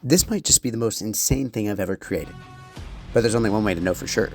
This might just be the most insane thing I've ever created, but there's only one way to know for sure.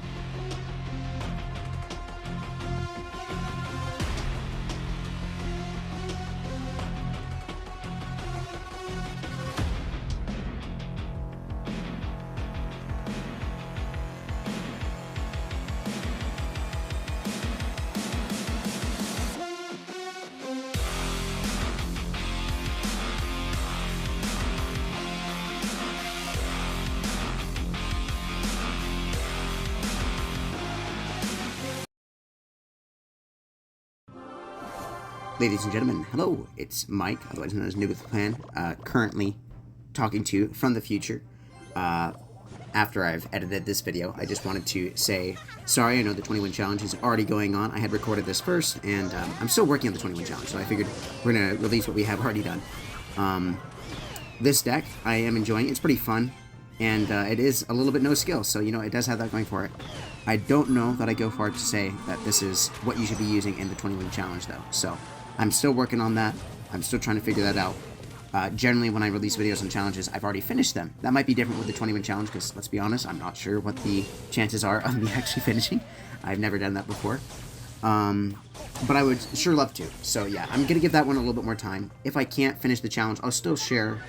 Ladies and gentlemen, hello, it's Mike, otherwise known as New with the Plan, currently talking to you from the future. After I've edited this video, I just wanted to say, sorry, I know the 21 challenge is already going on. I had recorded this first, and I'm still working on the 21 challenge, so I figured we're going to release what we have already done. This deck, I am enjoying. It's pretty fun, and it is a little bit no skill, so, you know, it does have that going for it. I don't know that I go far to say that this is what you should be using in the 21 challenge, though, so I'm still working on that. I'm still trying to figure that out. Generally, when I release videos and challenges, I've already finished them. That might be different with the 21 challenge, because, let's be honest, I'm not sure what the chances are of me actually finishing. I've never done that before. But I would sure love to. So, yeah, I'm going to give that one a little bit more time. If I can't finish the challenge, I'll still share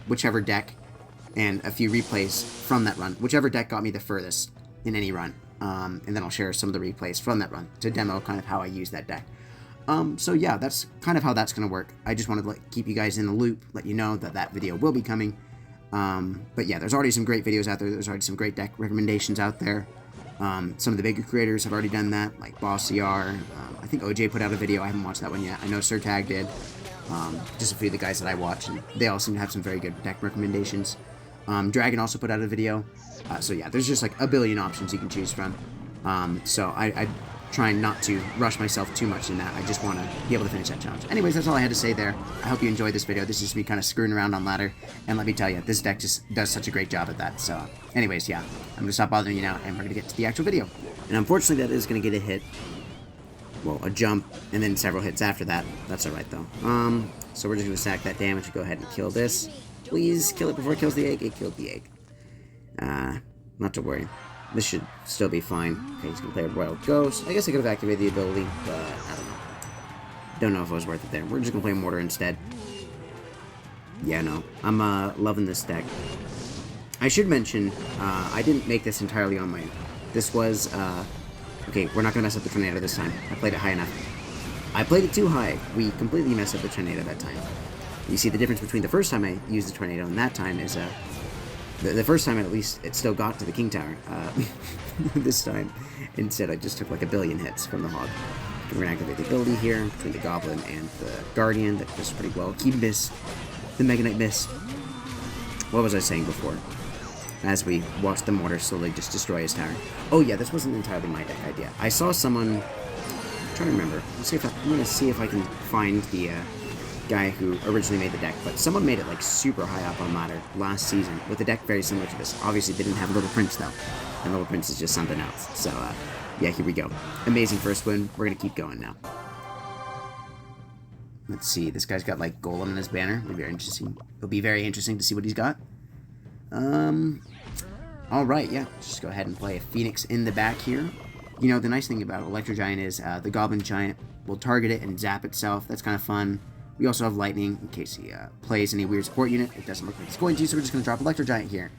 whichever deck and a few replays from that run. Whichever deck got me the furthest in any run. And then I'll share some of the replays from that run to demo kind of how I use that deck. So yeah, that's kind of how that's going to work. I just wanted to keep you guys in the loop, let you know that that video will be coming. But yeah, there's already some great videos out there. There's already some great deck recommendations out there. Some of the bigger creators have already done that, like Boss CR. I think OJ put out a video. I haven't watched that one yet. I know Sir Tag did. Just a few of the guys that I watch, and they all seem to have some very good deck recommendations. Dragon also put out a video. So yeah, there's just like a billion options you can choose from. So I trying not to rush myself too much in that. I just want to be able to finish that challenge. Anyways, that's all I had to say there. I hope you enjoyed this video. This is just me kind of screwing around on ladder, and let me tell you, this deck just does such a great job at that. So anyways, yeah, I'm going to stop bothering you now, and we're going to get to the actual video. And unfortunately, that is going to get a hit. Well, a jump, and then several hits after that. That's alright, though. So we're just going to stack that damage and go ahead and kill this. Please kill it before it kills the egg. It killed the egg. Not to worry. This should still be fine. Okay, he's going to play a Royal Ghost. I guess I could have activated the ability, but I don't know. Don't know if it was worth it there. We're just going to play Mortar instead. Yeah, no. I'm loving this deck. I should mention, I didn't make this entirely on my own. This was, okay, we're not going to mess up the Tornado this time. I played it high enough. I played it too high. We completely messed up the Tornado that time. You see, the difference between the first time I used the Tornado and that time is, the first time, at least, it still got to the King Tower. This time, instead, I just took like a billion hits from the Hog. We're going to activate the ability here between the Goblin and the Guardian. That does pretty well. He missed. The Mega Knight missed. What was I saying before? As we watched the Mortar slowly just destroy his tower. Oh yeah, this wasn't entirely my deck idea. I saw someone... I'm trying to remember. I'm going to see if I can find the... guy who originally made the deck, but someone made it like super high up on ladder last season with a deck very similar to this. Obviously they didn't have Little Prince though, and Little Prince is just something else. So yeah, here we go. Amazing first win. We're gonna keep going now. Let's see, this guy's got like Golem in his banner. It'll be very interesting. It'll be very interesting to see what he's got. Alright, yeah, just go ahead and play a Phoenix in the back here. You know, the nice thing about Electro Giant is the Goblin Giant will target it and zap itself. That's kind of fun. We also have Lightning, in case he plays any weird support unit. It doesn't look like he's going to, so we're just going to drop Electro Giant here.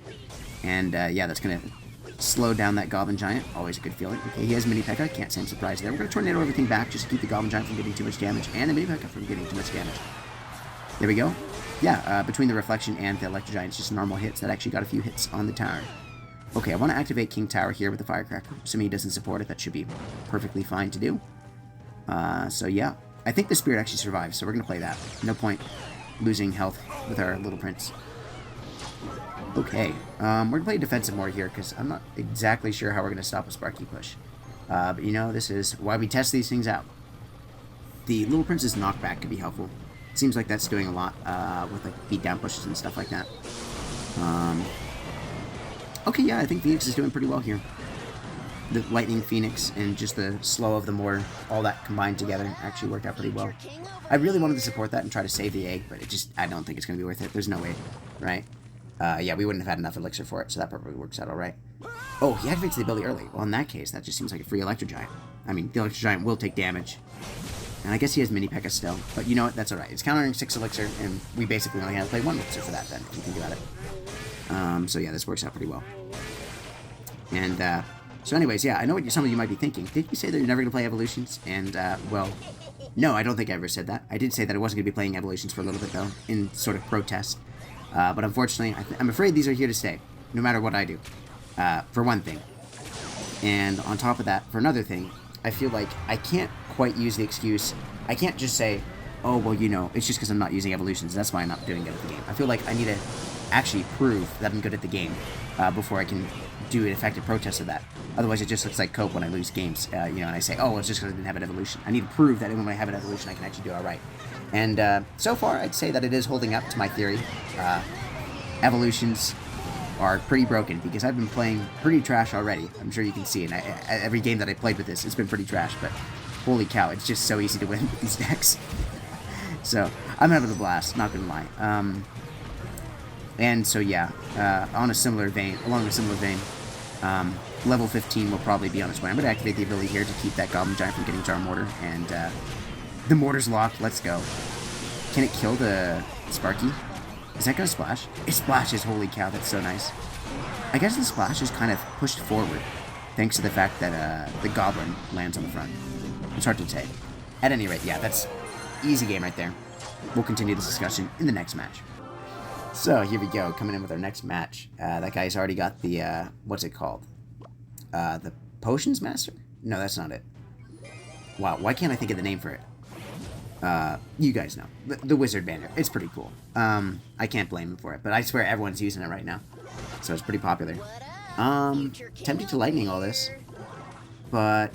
And, yeah, that's going to slow down that Goblin Giant. Always a good feeling. Okay, he has Mini P.E.K.K.A. Can't say I'm surprised there. We're going to Tornado everything back just to keep the Goblin Giant from getting too much damage, and the Mini P.E.K.K.A. from getting too much damage. There we go. Yeah, between the Reflection and the Electro Giant, it's just normal hits. That actually got a few hits on the tower. Okay, I want to activate King Tower here with the Firecracker. Assuming he doesn't support it, that should be perfectly fine to do. So, yeah. I think the Spirit actually survives, so we're going to play that. No point losing health with our Little Prince. Okay, we're going to play defensive more here, because I'm not exactly sure how we're going to stop a Sparky push. But you know, this is why we test these things out. The Little Prince's knockback could be helpful. It seems like that's doing a lot with like beatdown pushes and stuff like that. Okay, yeah, I think Phoenix is doing pretty well here. The Lightning Phoenix and just the slow of the Mortar, all that combined together actually worked out pretty well. I really wanted to support that and try to save the egg, but I don't think it's going to be worth it. There's no way, right? Yeah, we wouldn't have had enough elixir for it, so that probably works out alright. Oh, he activates the ability early. Well, in that case, that just seems like a free Electro Giant. I mean, the Electro Giant will take damage. And I guess he has Mini P.E.K.K.A. still. But you know what? That's alright. It's countering 6 elixir, and we basically only had to play 1 elixir for that then, if you think about it. So yeah, this works out pretty well. And, so anyways, yeah, I know what some of you might be thinking. Did you say that you're never going to play Evolutions? And, well, no, I don't think I ever said that. I did say that I wasn't going to be playing Evolutions for a little bit, though, in sort of protest. But unfortunately, I'm afraid these are here to stay, no matter what I do, for one thing. And on top of that, for another thing, I feel like I can't quite use the excuse. I can't just say, oh, well, you know, it's just because I'm not using Evolutions. That's why I'm not doing good at the game. I feel like I need to actually prove that I'm good at the game before I can do an effective protest of that. Otherwise, it just looks like cope when I lose games, you know, and I say, oh, well, it's just because I didn't have an evolution. I need to prove that when I have an evolution, I can actually do all right. And so far, I'd say that it is holding up to my theory. Evolutions are pretty broken because I've been playing pretty trash already. I'm sure you can see it. Every game that I played with this, it's been pretty trash, but holy cow, it's just so easy to win with these decks. So, I'm having a blast, not gonna lie. And so yeah, along a similar vein, level 15 will probably be on its way. I'm going to activate the ability here to keep that Goblin Giant from getting to our mortar, and the mortar's locked. Let's go. Can it kill the Sparky? Is that going to splash? It splashes. Holy cow, that's so nice. I guess the splash is kind of pushed forward, thanks to the fact that the Goblin lands on the front. It's hard to say. At any rate, yeah, that's easy game right there. We'll continue this discussion in the next match. So, here we go, coming in with our next match. That guy's already got the, what's it called? The Potions Master? No, that's not it. Wow, why can't I think of the name for it? You guys know. The Wizard Banner. It's pretty cool. I can't blame him for it, but I swear everyone's using it right now. So it's pretty popular. Tempted to lightning all this. But,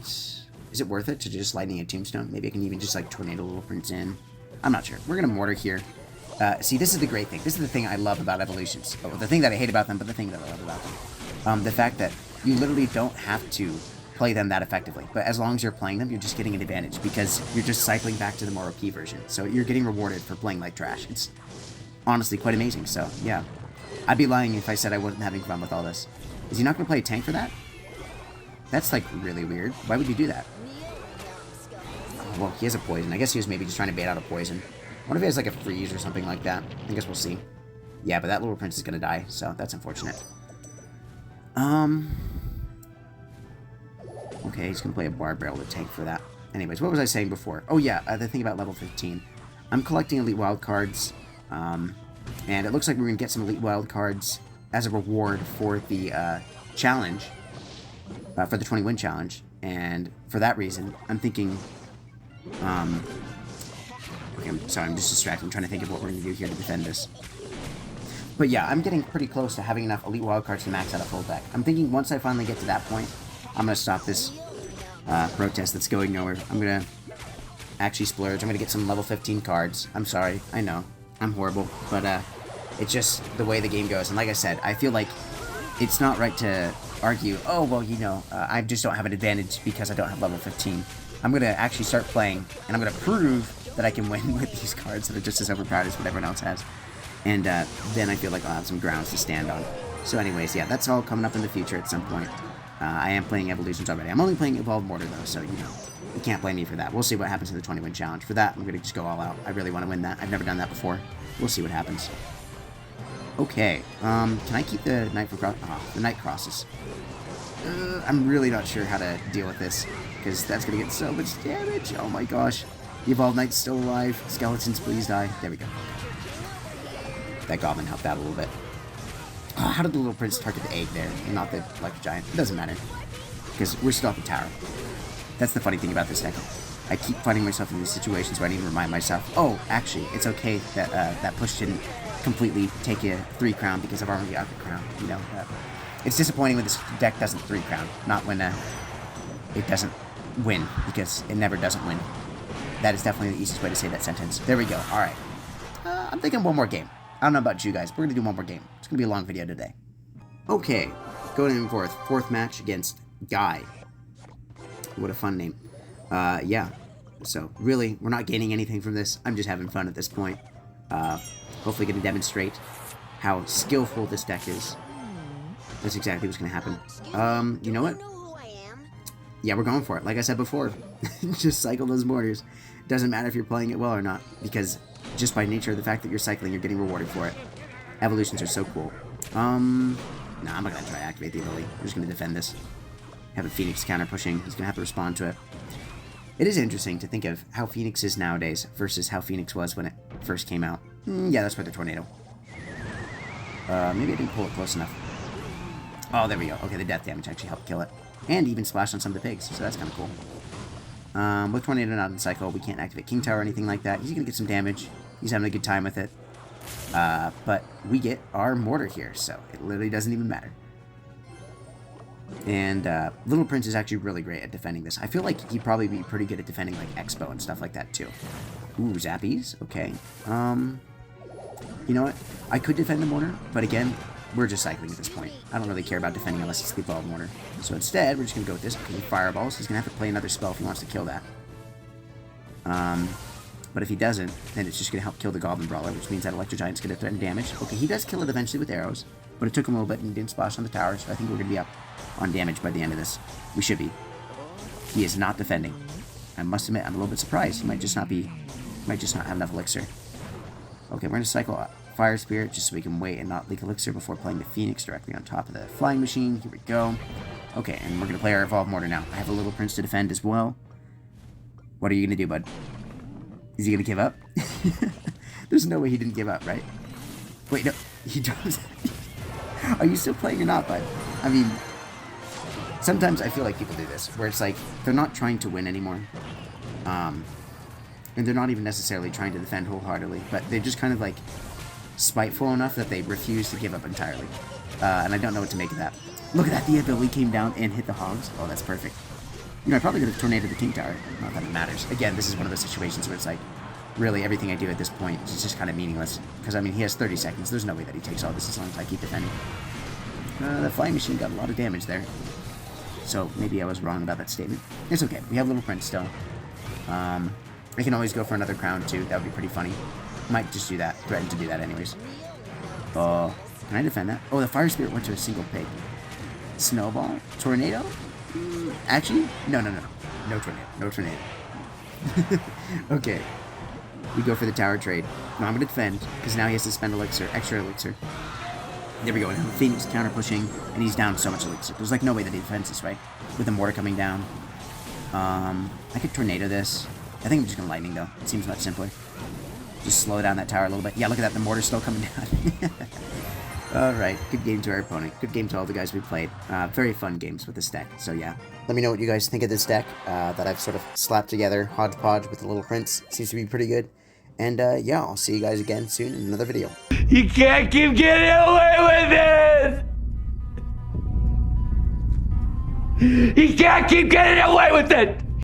is it worth it to just lightning a Tombstone? Maybe I can even just, like, tornado Little Prince in. I'm not sure. We're gonna mortar here. See, this is the great thing. This is the thing I love about Evolutions. Oh, the thing that I hate about them, but the thing that I love about them. The fact that you literally don't have to play them that effectively. But as long as you're playing them, you're just getting an advantage because you're just cycling back to the more OP version. So you're getting rewarded for playing like trash. It's honestly quite amazing. So, yeah. I'd be lying if I said I wasn't having fun with all this. Is he not going to play a tank for that? That's, like, really weird. Why would you do that? Oh, well, he has a poison. I guess he was maybe just trying to bait out a poison. What if he has, like, a freeze or something like that? I guess we'll see. Yeah, but that Little Prince is gonna die, so that's unfortunate. Okay, he's gonna play a Bar Barrel to tank for that. Anyways, what was I saying before? Oh, yeah, the thing about level 15. I'm collecting Elite Wild Cards, and it looks like we're gonna get some Elite Wild Cards as a reward for the, challenge, for the 20-win challenge, and for that reason, I'm thinking, okay, I'm sorry, I'm just distracted. I'm trying to think of what we're going to do here to defend this. But yeah, I'm getting pretty close to having enough Elite Wildcards to max out a full deck. I'm thinking once I finally get to that point, I'm going to stop this protest that's going nowhere. I'm going to actually splurge. I'm going to get some level 15 cards. I'm sorry. I know. I'm horrible. But it's just the way the game goes. And like I said, I feel like it's not right to argue, oh, well, you know, I just don't have an advantage because I don't have level 15. I'm going to actually start playing, and I'm going to prove that I can win with these cards that are just as overpowered as what everyone else has. And then I feel like I'll have some grounds to stand on. So anyways, yeah, that's all coming up in the future at some point. I am playing Evolutions already. I'm only playing Evolved Mortar, though, so, you know, you can't blame me for that. We'll see what happens in the 20-win challenge. For that, I'm going to just go all out. I really want to win that. I've never done that before. We'll see what happens. Okay, can I keep the Knight for Cross? Oh, the Knight crosses. I'm really not sure how to deal with this, because that's going to get so much damage. Oh my gosh. The Evolved Knight's still alive. Skeletons, please die. There we go. That Goblin helped out a little bit. Oh, how did the Little Prince target the egg there and not the Electro Giant? It doesn't matter, because we're still at the tower. That's the funny thing about this deck. I keep finding myself in these situations where I need to remind myself, oh, actually, it's okay that that push didn't completely take a 3 crown because I've already got the crown, you know. It's disappointing when this deck doesn't 3 crown, not when it doesn't win, because it never doesn't win. That is definitely the easiest way to say that sentence. There we go. All right. I'm thinking one more game. I don't know about you guys. We're going to do one more game. It's going to be a long video today. Okay. Going in for a 4th match against Guy. What a fun name. Yeah. So, really, we're not gaining anything from this. I'm just having fun at this point. Hopefully going to demonstrate how skillful this deck is. That's exactly what's going to happen. You know what? Yeah, we're going for it. Like I said before, just cycle those mortars. Doesn't matter if you're playing it well or not, because just by nature of the fact that you're cycling, you're getting rewarded for it. Evolutions are so cool. Nah, I'm not going to try to activate the ability. I'm just going to defend this. Have a Phoenix counter pushing. He's going to have to respond to it. It is interesting to think of how Phoenix is nowadays versus how Phoenix was when it first came out. Yeah, that's where the tornado. Maybe I didn't pull it close enough. Oh, there we go. Okay, the death damage actually helped kill it. And even splash on some of the pigs, so that's kind of cool. With Tornado not in cycle, we can't activate King Tower or anything like that. He's going to get some damage. He's having a good time with it. But we get our mortar here, so it literally doesn't even matter. And Little Prince is actually really great at defending this. I feel like he'd probably be pretty good at defending like Expo and stuff like that too. Ooh, Zappies. Okay. You know what? I could defend the mortar, but again, we're just cycling at this point. I don't really care about defending unless it's the ball mortar. So instead, we're just going to go with this. Okay, Fireballs. He's going to have to play another spell if he wants to kill that. But if he doesn't, then it's just going to help kill the Goblin Brawler, which means that Electro Giant's going to threaten damage. Okay, he does kill it eventually with arrows, but it took him a little bit and he didn't splash on the tower, so I think we're going to be up on damage by the end of this. We should be. He is not defending. I must admit, I'm a little bit surprised. He might just not have enough elixir. Okay, we're going to cycle Fire Spirit just so we can wait and not leak elixir before playing the Phoenix directly on top of the Flying Machine. Here we go. Okay, and we're going to play our Evolved Mortar now. I have a Little Prince to defend as well. What are you going to do, bud? Is he going to give up? There's no way he didn't give up, right? Wait, no. He drops. Are you still playing or not, bud? I mean, sometimes I feel like people do this, where it's like, they're not trying to win anymore. And they're not even necessarily trying to defend wholeheartedly, but they're just kind of like spiteful enough that they refuse to give up entirely. And I don't know what to make of that. Look at that, the ability came down and hit the hogs. Oh, that's perfect. You know, I probably could have tornadoed the King Tower. Not that it matters. Again, this is one of those situations where it's like, really, everything I do at this point is just kind of meaningless. Because, I mean, he has 30 seconds. There's no way that he takes all this as long as I keep defending. The Flying Machine got a lot of damage there. So, maybe I was wrong about that statement. It's okay. We have Little Prince still. I can always go for another crown, too. That would be pretty funny. Might just do that. Threaten to do that anyways. Oh, can I defend that? Oh, the Fire Spirit went to a single pig. Snowball? Tornado? Actually, no. No tornado. No tornado. Okay. We go for the tower trade. No, I'm going to defend, because now he has to spend elixir, extra elixir. There we go. And Phoenix counter pushing, and he's down so much elixir. There's like no way that he defends this, right? With the mortar coming down. I could tornado this. I think I'm just going to lightning, though. It seems much simpler. Just slow down that tower a little bit. Yeah, look at that. The mortar's still coming down. Alright, good game to our opponent. Good game to all the guys we played. Very fun games with this deck, so yeah. Let me know what you guys think of this deck that I've sort of slapped together, hodgepodge with the Little Prince. Seems to be pretty good. And yeah, I'll see you guys again soon in another video. You can't keep getting away with it! You can't keep getting away with it!